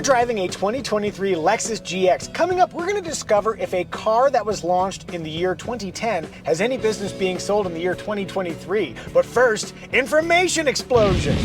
driving a 2023 Lexus GX. Coming up, we're going to discover if a car that was launched in the year 2010 has any business being sold in the year 2023. But first, information explosion.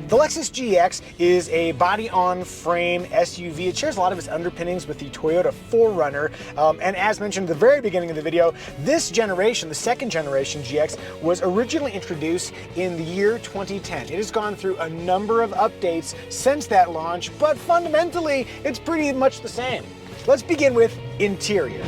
The Lexus GX is a body-on-frame SUV. It shares a lot of its underpinnings with the Toyota 4Runner. And as mentioned at the very beginning of the video, this generation, the second generation GX, was originally introduced in the year 2010. It has gone through a number of updates since that launch, but fundamentally, it's pretty much the same. Let's begin with interior.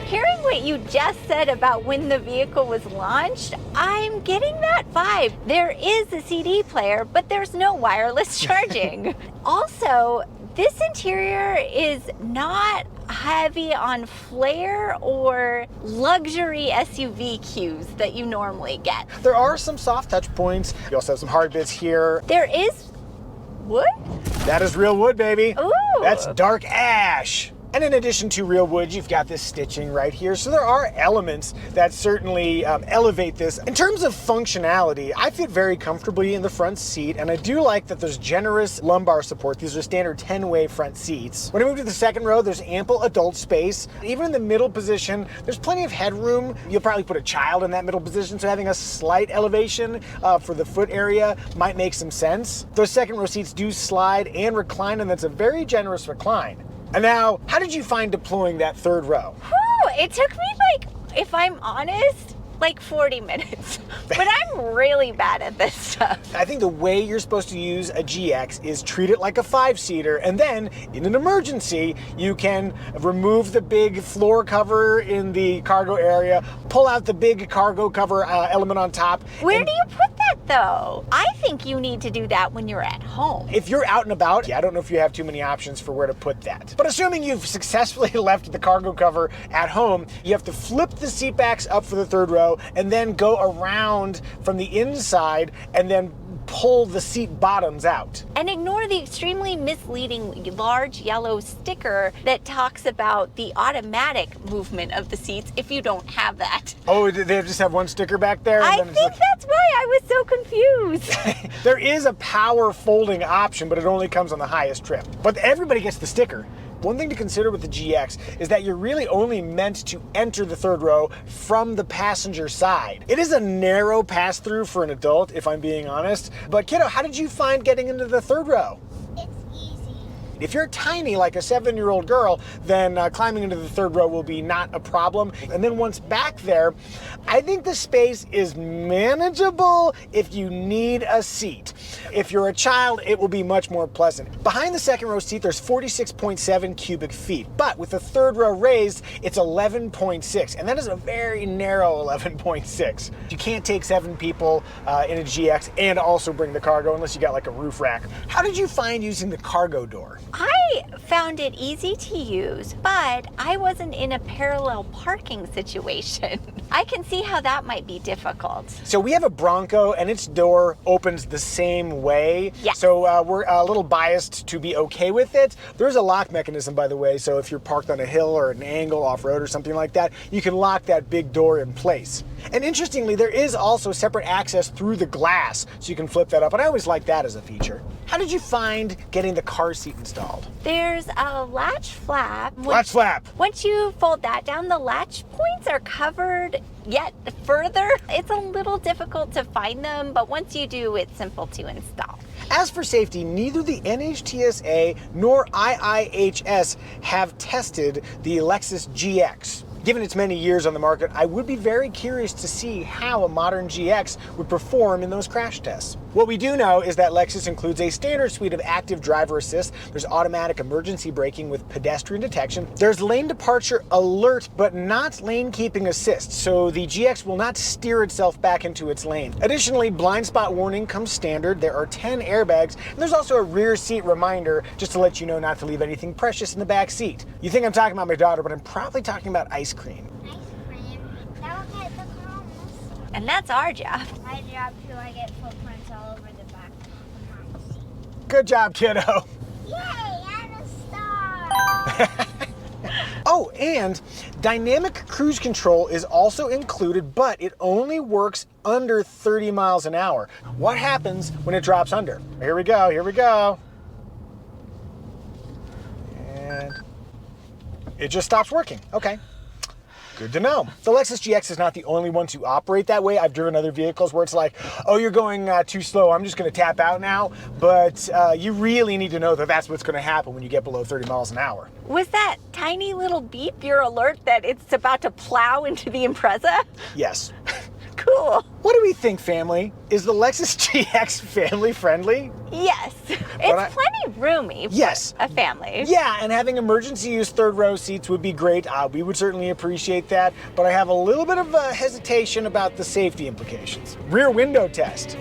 Hearing what you just said about when the vehicle was launched, I'm getting that vibe. There is a CD player, but there's no wireless charging. Also, this interior is not heavy on flair or luxury SUV cues that you normally get. There are some soft touch points. You also have some hard bits here. There is wood? That is real wood, baby. Ooh. That's dark ash. And in addition to real wood, you've got this stitching right here. So there are elements that certainly elevate this. In terms of functionality, I fit very comfortably in the front seat, and I do like that there's generous lumbar support. These are standard 10-way front seats. When I move to the second row, there's ample adult space. Even in the middle position, there's plenty of headroom. You'll probably put a child in that middle position, so having a slight elevation for the foot area might make some sense. Those second row seats do slide and recline, and that's a very generous recline. And now, how did you find deploying that third row? Whew, it took me if I'm honest, 40 minutes. But I'm really bad at this stuff. I think the way you're supposed to use a GX is treat it like a 5-seater, and then, in an emergency, you can remove the big floor cover in the cargo area, pull out the big cargo cover element on top. Where do you put that, though? I think you need to do that when you're at home. If you're out and about, I don't know if you have too many options for where to put that. But assuming you've successfully left the cargo cover at home, you have to flip the seat backs up for the third row, and then go around from the inside and then pull the seat bottoms out. And ignore the extremely misleading large yellow sticker that talks about the automatic movement of the seats if you don't have that. Oh, they just have one sticker back there? I think that's why I was so confused. There is a power folding option, but it only comes on the highest trim. But everybody gets the sticker. One thing to consider with the GX is that you're really only meant to enter the third row from the passenger side. It is a narrow pass-through for an adult, if I'm being honest. But kiddo, how did you find getting into the third row? It's easy. If you're tiny, like a 7-year-old girl, then climbing into the third row will be not a problem. And then once back there, I think the space is manageable if you need a seat. If you're a child, it will be much more pleasant. Behind the second row seat, there's 46.7 cubic feet, but with the third row raised, it's 11.6, and that is a very narrow 11.6. You can't take 7 people in a GX and also bring the cargo unless you got like a roof rack. How did you find using the cargo door? I found it easy to use, but I wasn't in a parallel parking situation. I can see how that might be difficult. So we have a Bronco and its door opens the same way. Yes. So we're a little biased to be okay with it. There's a lock mechanism, by the way, so if you're parked on a hill or an angle off-road or something like that, you can lock that big door in place. And interestingly, there is also separate access through the glass, so you can flip that up, and I always like that as a feature. How did you find getting the car seat installed? There's a latch flap. Latch flap. Once you fold that down, the latch points are covered yet further. It's a little difficult to find them, but once you do, it's simple to install. As for safety, neither the NHTSA nor IIHS have tested the Lexus GX. Given its many years on the market, I would be very curious to see how a modern GX would perform in those crash tests. What we do know is that Lexus includes a standard suite of active driver assist. There's automatic emergency braking with pedestrian detection. There's lane departure alert, but not lane keeping assist, so the GX will not steer itself back into its lane. Additionally, blind spot warning comes standard. There are 10 airbags, and there's also a rear seat reminder just to let you know not to leave anything precious in the back seat. You think I'm talking about my daughter, but I'm probably talking about ice cream. Ice cream? That will get the crumbs. And that's our job. My job too, I get footprints all over the back of my seat. Good job, kiddo. Yay, I'm a star. Oh, and dynamic cruise control is also included, but it only works under 30 miles an hour. What happens when it drops under? Here we go, here we go. And it just stops working. Okay. Good to know. The Lexus GX is not the only one to operate that way. I've driven other vehicles where it's like, oh, you're going too slow, I'm just going to tap out now. But you really need to know that that's what's going to happen when you get below 30 miles an hour. Was that tiny little beep your alert that it's about to plow into the Impreza? Yes. Cool. What do we think, family? Is the Lexus GX family friendly? Yes. It's plenty roomy for Yes. a family. Yeah, and having emergency use third row seats would be great. We would certainly appreciate that, but I have a little bit of hesitation about the safety implications. Rear window test.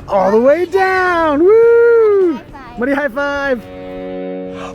All the way down, woo! High five. Money high five.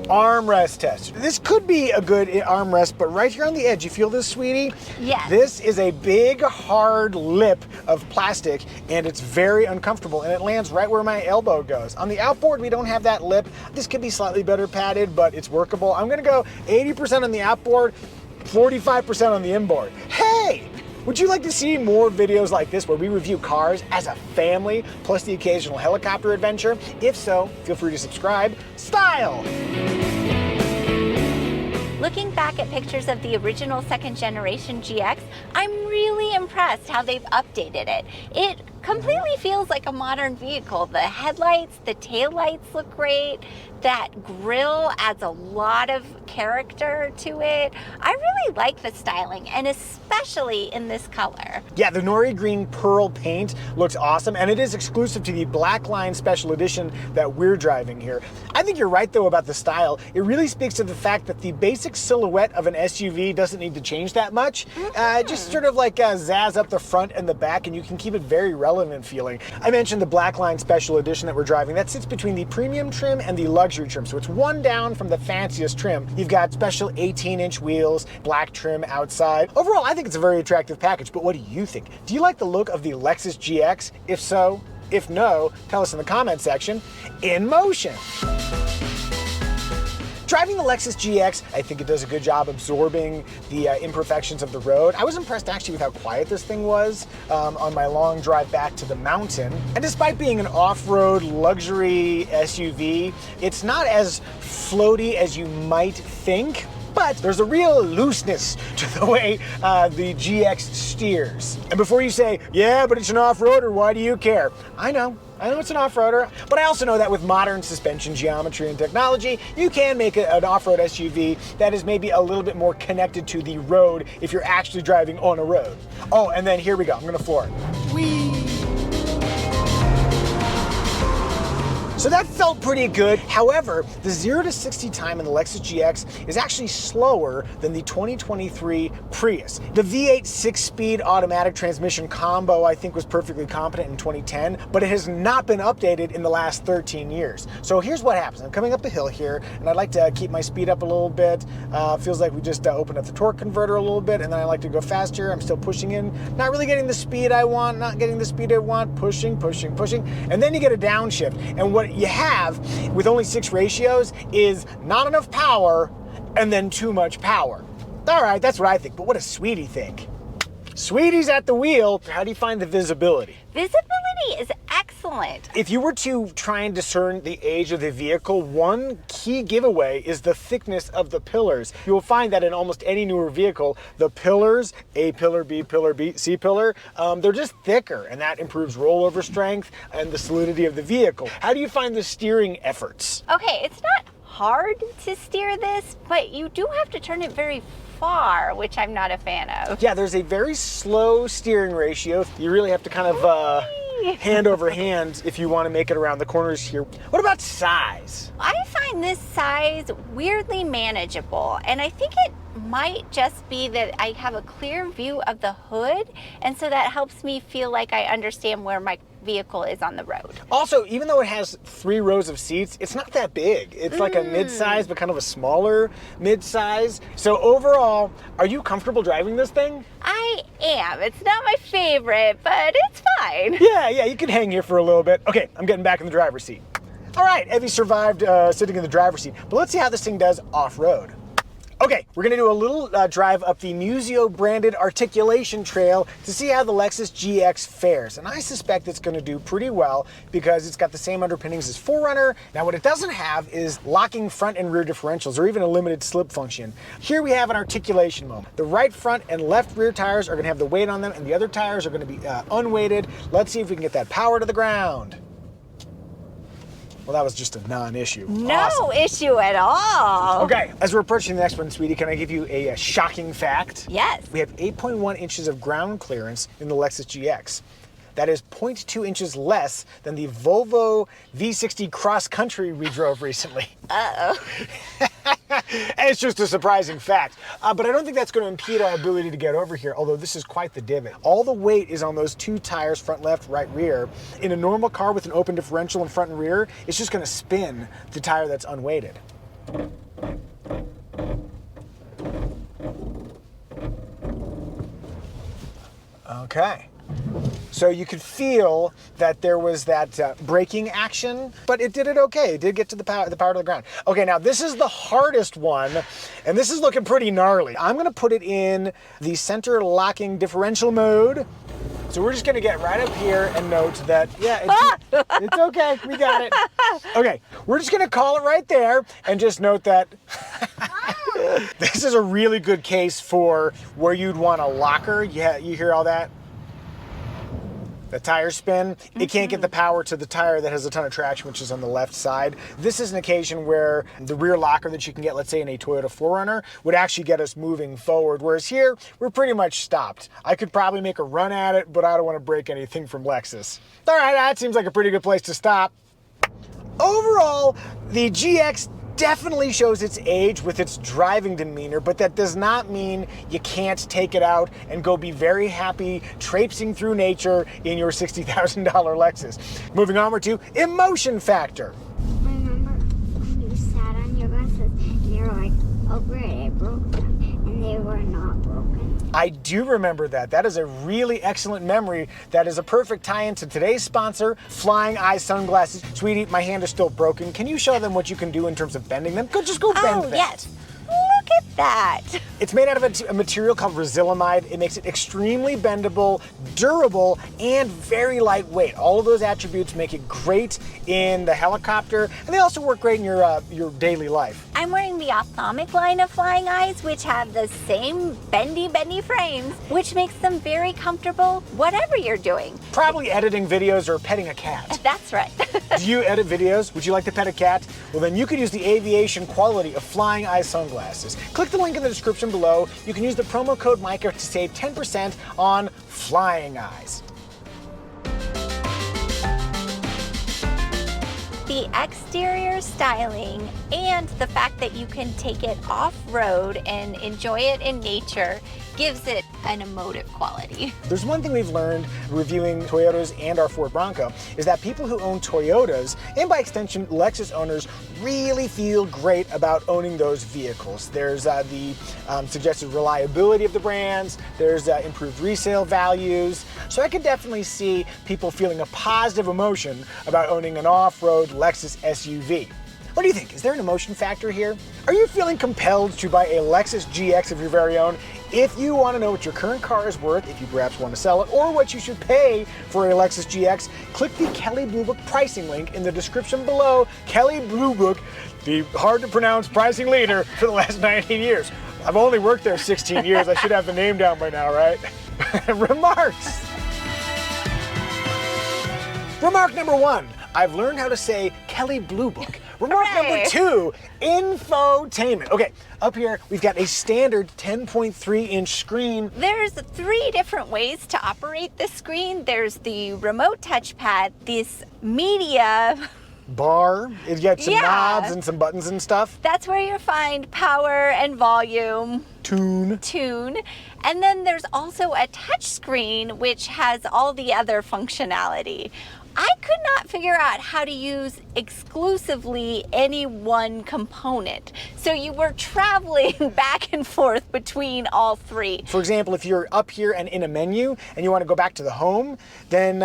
Armrest test. This could be a good armrest, but right here on the edge, you feel this, sweetie? Yes. This is a big, hard lip of plastic, and it's very uncomfortable, and it lands right where my elbow goes. On the outboard, we don't have that lip. This could be slightly better padded, but it's workable. I'm gonna go 80% on the outboard, 45% on the inboard. Hey! Would you like to see more videos like this where we review cars as a family, plus the occasional helicopter adventure? If so, feel free to subscribe. Style! Looking back at pictures of the original second generation GX, I'm really impressed how they've updated it. It completely feels like a modern vehicle. The headlights, the taillights look great. That grille adds a lot of character to it. I really like the styling, and especially in this color. Yeah, the Nori Green Pearl paint looks awesome, and it is exclusive to the Black Line Special Edition that we're driving here. I think you're right, though, about the style. It really speaks to the fact that the basic silhouette of an SUV doesn't need to change that much. Just sort of like zazz up the front and the back, and you can keep it very relevant feeling. I mentioned the Black Line Special Edition that we're driving. That sits between the premium trim and the luxury trim, so it's one down from the fanciest trim. You've got special 18-inch wheels, black trim outside. Overall, I think it's a very attractive package, but what do you think? Do you like the look of the Lexus GX? If so, if no, tell us in the comment section. In motion. Driving the Lexus GX, I think it does a good job absorbing the imperfections of the road. I was impressed actually with how quiet this thing was on my long drive back to the mountain. And despite being an off-road luxury SUV, it's not as floaty as you might think. But there's a real looseness to the way the GX steers. And before you say, yeah, but it's an off-roader, why do you care? I know it's an off-roader, but I also know that with modern suspension geometry and technology, you can make an off-road SUV that is maybe a little bit more connected to the road if you're actually driving on a road. Oh, and then here we go, I'm gonna floor it. Whee! So that felt pretty good. However, the 0 to 60 time in the Lexus GX is actually slower than the 2023 Prius. The V8 6-speed automatic transmission combo I think was perfectly competent in 2010, but it has not been updated in the last 13 years. So here's what happens. I'm coming up the hill here, and I'd like to keep my speed up a little bit. Feels like we just opened up the torque converter a little bit, and then I like to go faster. I'm still pushing in, not really getting the speed I want, not getting the speed I want, pushing, and then you get a downshift. And what you have with only 6 ratios is not enough power and then too much power. All right, that's what I think, but what does Sweetie think? Sweetie's at the wheel. How do you find the visibility? Visibility is excellent. If you were to try and discern the age of the vehicle, one key giveaway is the thickness of the pillars. You will find that in almost any newer vehicle, the pillars, A pillar, B pillar, C pillar, they're just thicker, and that improves rollover strength and the solidity of the vehicle. How do you find the steering efforts? Okay, it's not hard to steer this, but you do have to turn it very far, which I'm not a fan of. Yeah, there's a very slow steering ratio. You really have to kind of hand over hand if you want to make it around the corners here. What about size? I find this size weirdly manageable, and I think it might just be that I have a clear view of the hood, and so that helps me feel like I understand where my vehicle is on the road. Also, even though it has 3 rows of seats, it's not that big. It's like a mid-size, but kind of a smaller mid-size. So overall, are you comfortable driving this thing? I am. It's not my favorite, but it's fine. Yeah, you can hang here for a little bit. Okay, I'm getting back in the driver's seat. All right, Evie survived sitting in the driver's seat, but let's see how this thing does off-road. Okay, we're gonna do a little drive up the Muzio branded articulation trail to see how the Lexus GX fares. And I suspect it's gonna do pretty well because it's got the same underpinnings as 4Runner. Now what it doesn't have is locking front and rear differentials or even a limited slip function. Here we have an articulation moment. The right front and left rear tires are gonna have the weight on them and the other tires are gonna be unweighted. Let's see if we can get that power to the ground. Well, that was just a non-issue. No Awesome. issue at all. Okay, as we're approaching the next one, sweetie, can I give you a shocking fact? Yes. We have 8.1 inches of ground clearance in the Lexus GX. That is 0.2 inches less than the Volvo V60 Cross Country we drove recently. Uh-oh. It's just a surprising fact. But I don't think that's going to impede our ability to get over here, although this is quite the divot. All the weight is on those 2 tires, front, left, right, rear. In a normal car with an open differential in front and rear, it's just going to spin the tire that's unweighted. Okay. So you could feel that there was that braking action, but it did it okay. It did get to the power to the ground. Okay, now this is the hardest one, and this is looking pretty gnarly. I'm gonna put it in the center locking differential mode. So we're just gonna get right up here and note that, yeah, it's okay, we got it. Okay, we're just gonna call it right there and just note that this is a really good case for where you'd want a locker. Yeah, you hear all that? The tire spin, it can't get the power to the tire that has a ton of traction, which is on the left side. This is an occasion where the rear locker that you can get, let's say in a Toyota 4Runner, would actually get us moving forward. Whereas here, we're pretty much stopped. I could probably make a run at it, but I don't want to break anything from Lexus. All right, that seems like a pretty good place to stop. Overall, the GX definitely shows its age with its driving demeanor, but that does not mean you can't take it out and go be very happy traipsing through nature in your $60,000 Lexus. Moving on to emotion factor. Remember when you sat on your glasses and you were like, oh great, I broke them, and they were not broken. I do remember that. That is a really excellent memory. That is a perfect tie-in to today's sponsor, Flying Eye Sunglasses. Sweetie, my hand is still broken. Can you show them what you can do in terms of bending them? Just go bend that. Oh, yes. Look at that. It's made out of a material called Resilimide. It makes it extremely bendable, durable, and very lightweight. All of those attributes make it great in the helicopter, and they also work great in your daily life. I'm wearing the ophthalmic line of Flying Eyes, which have the same bendy frames, which makes them very comfortable whatever you're doing. Probably editing videos or petting a cat. That's right. Do you edit videos? Would you like to pet a cat? Well, then you could use the aviation quality of Flying Eye sunglasses. Click the link in the description below. You can use the promo code Micah to save 10% on Flying Eyes. The exterior styling and the fact that you can take it off-road and enjoy it in nature gives it an emotive quality. There's one thing we've learned reviewing Toyotas and our Ford Bronco is that people who own Toyotas, and by extension Lexus owners, really feel great about owning those vehicles. There's the suggested reliability of the brands, there's improved resale values, so I could definitely see people feeling a positive emotion about owning an off-road Lexus SUV. What do you think? Is there an emotion factor here? Are you feeling compelled to buy a Lexus GX of your very own? If you want to know what your current car is worth, if you perhaps want to sell it, or what you should pay for a Lexus GX, click the Kelley Blue Book pricing link in the description below. Kelley Blue Book, the hard to pronounce pricing leader for the last 19 years. I've only worked there 16 years. I should have the name down by now, right? Remarks. Remark number 1. I've learned how to say Kelley Blue Book. Remark number 2, infotainment. Okay, up here we've got a standard 10.3-inch screen. There's 3 different ways to operate this screen. There's the remote touchpad, this media bar. You got some knobs and some buttons and stuff. That's where you find power and volume. Tune. And then there's also a touch screen which has all the other functionality. I could not figure out how to use exclusively any one component. So you were traveling back and forth between all three. For example, if you're up here and in a menu and you want to go back to the home, then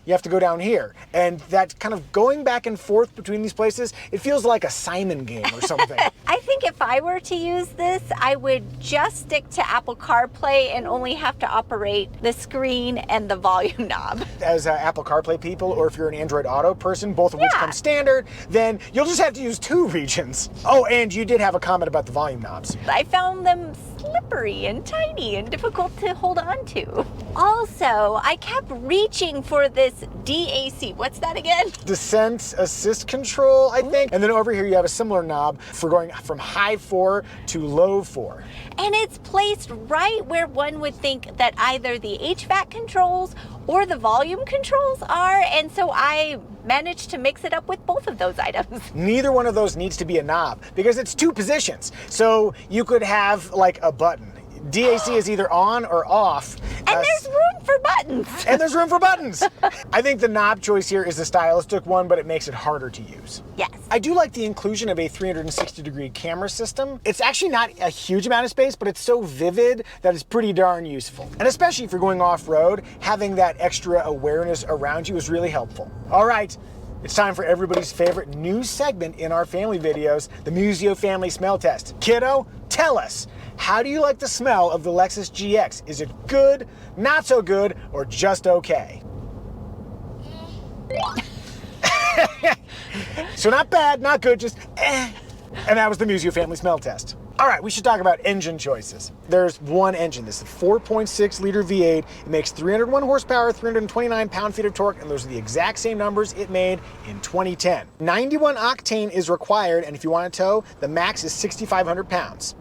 you have to go down here. And that kind of going back and forth between these places, it feels like a Simon game or something. I think if I were to use this, I would just stick to Apple CarPlay and only have to operate the screen and the volume knob. As Apple CarPlay people, or if you're an Android Auto person, both of which come standard, then you'll just have to use 2 regions. Oh, and you did have a comment about the volume knobs. I found them slippery and tiny and difficult to hold on to. Also, I kept reaching for this DAC. What's that again? Descent Assist Control, I think. And then over here you have a similar knob for going from high 4 to low 4. And it's placed right where one would think that either the HVAC controls or the volume controls are, and so I managed to mix it up with both of those items. Neither one of those needs to be a knob because it's 2 positions. So you could have like a button. DAC is either on or off. And there's room for buttons. And there's room for buttons. I think the knob choice here is the stylistic one, but it makes it harder to use. Yes. I do like the inclusion of a 360-degree camera system. It's actually not a huge amount of space, but it's so vivid that it's pretty darn useful. And especially if you're going off-road, having that extra awareness around you is really helpful. All right. It's time for everybody's favorite new segment in our family videos, the Muzio Family Smell Test. Kiddo, tell us, how do you like the smell of the Lexus GX? Is it good, not so good, or just okay? So not bad, not good, just eh. And that was the Muzio Family Smell Test. All right, we should talk about engine choices. There's one engine. This is a 4.6 liter V8. It makes 301 horsepower, 329 pound-feet of torque, and those are the exact same numbers it made in 2010. 91 octane is required, and if you want to tow, the max is 6,500 pounds.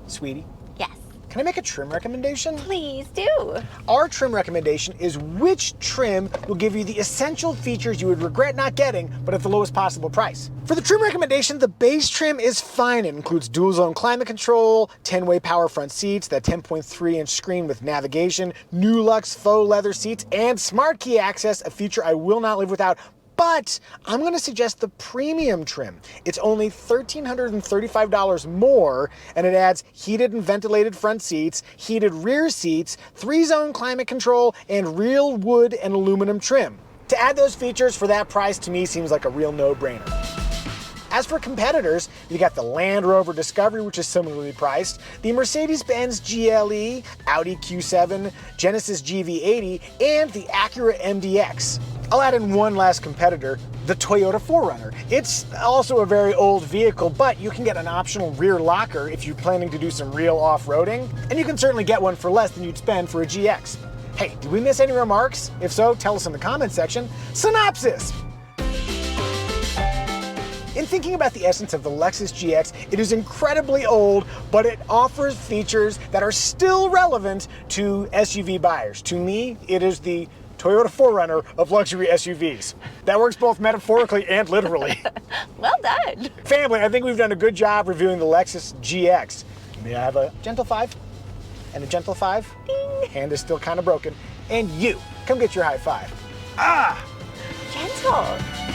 Sweetie? Yes. Can I make a trim recommendation? Please do. Our trim recommendation is which trim will give you the essential features you would regret not getting, but at the lowest possible price. For the trim recommendation, the base trim is fine. It includes dual zone climate control, 10-way power front seats, that 10.3-inch screen with navigation, new luxe faux leather seats, and smart key access, a feature I will not live without. But I'm going to suggest the premium trim. It's only $1,335 more, and it adds heated and ventilated front seats, heated rear seats, 3-zone climate control, and real wood and aluminum trim. To add those features for that price, to me, seems like a real no-brainer. As for competitors, you got the Land Rover Discovery, which is similarly priced, the Mercedes-Benz GLE, Audi Q7, Genesis GV80, and the Acura MDX. I'll add in one last competitor, the Toyota 4Runner. It's also a very old vehicle, but you can get an optional rear locker if you're planning to do some real off-roading, and you can certainly get one for less than you'd spend for a GX. Hey, did we miss any remarks? If so, tell us in the comments section. Synopsis! In thinking about the essence of the Lexus GX, it is incredibly old, but it offers features that are still relevant to SUV buyers. To me, it is the Toyota 4Runner of luxury SUVs. That works both metaphorically and literally. Well done. Family, I think we've done a good job reviewing the Lexus GX. May I have a gentle 5? And a gentle 5? Ding. Hand is still kind of broken. And you, come get your high 5. Ah! Gentle.